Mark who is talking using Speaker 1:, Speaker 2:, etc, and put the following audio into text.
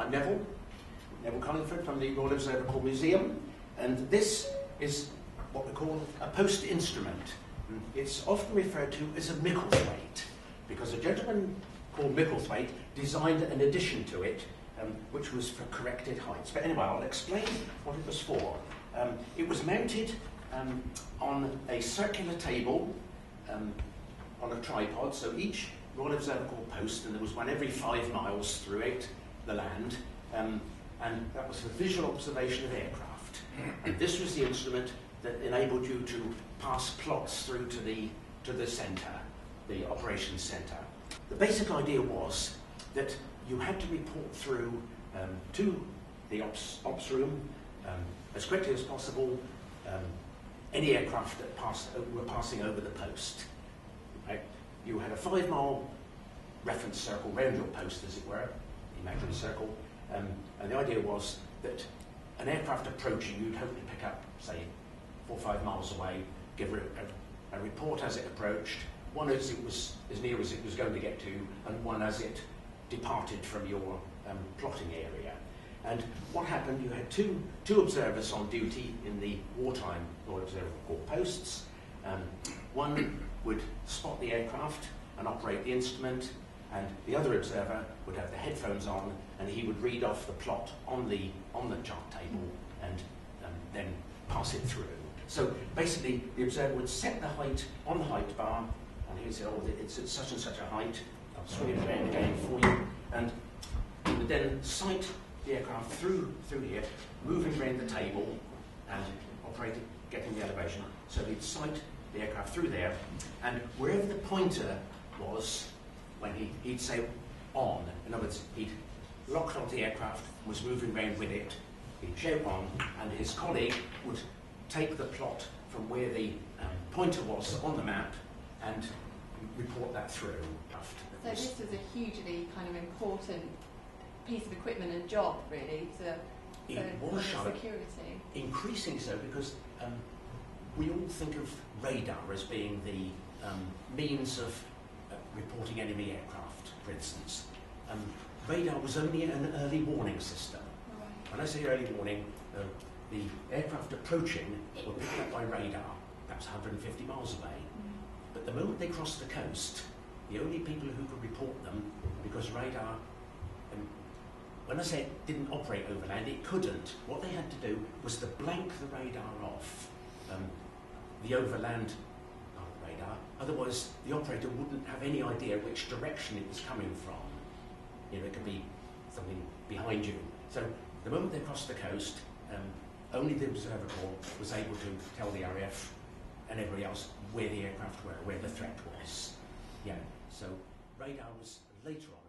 Speaker 1: I'm Neville Collingford from the Royal Observatory Museum, and this is what we call a post instrument. It's often referred to as a Micklethwaite, because a gentleman called Micklethwaite designed an addition to it, which was for corrected heights. But anyway, I'll explain what it was for. It was mounted on a circular table on a tripod, so each Royal Observatory post, and there was one every 5 miles through the land, and that was for visual observation of aircraft. And this was the instrument that enabled you to pass plots through to the centre, the operations centre. The basic idea was that you had to report through to the ops room as quickly as possible any aircraft that were passing over the post. Right? You had a 5-mile reference circle round your post, as it were, the imaginary circle, and the idea was that an aircraft approaching, you'd hope to pick up, say, 4 or 5 miles away, give a report as it approached, one as it was as near as it was going to get to, and one as it departed from your plotting area. And what happened, you had two observers on duty in the wartime Royal Observatory posts. One would spot the aircraft and operate the instrument, and the other observer would have the headphones on, and he would read off the plot on the chart table and then pass it through. So basically, the observer would set the height on the height bar, and he would say, oh, it's at such and such a height. I'll swing it around again for you, and he would then sight the aircraft through here, moving around the table and operating, getting the elevation. So he'd sight the aircraft through there, and wherever the pointer was, when he'd say on, in other words, he'd locked onto the aircraft, was moving around with it, he'd shout on, and his colleague would take the plot from where the pointer was on the map and report that through.
Speaker 2: So this was a hugely kind of important piece of equipment and job, really, for security.
Speaker 1: Increasing so, because we all think of radar as being the means of reporting enemy aircraft, for instance. Radar was only an early warning system.
Speaker 2: Right.
Speaker 1: When I say early warning, the aircraft approaching were picked up by radar, perhaps 150 miles away. But the moment they crossed the coast, the only people who could report them, because radar, when I say it didn't operate overland, it couldn't. What they had to do was to blank the radar off, the overland radar. Otherwise, the operator wouldn't have any idea which direction it was coming from. You know, it could be something behind you. So the moment they crossed the coast, only the observer corps was able to tell the RAF and everybody else where the aircraft were, where the threat was. Yeah. So radar was later on.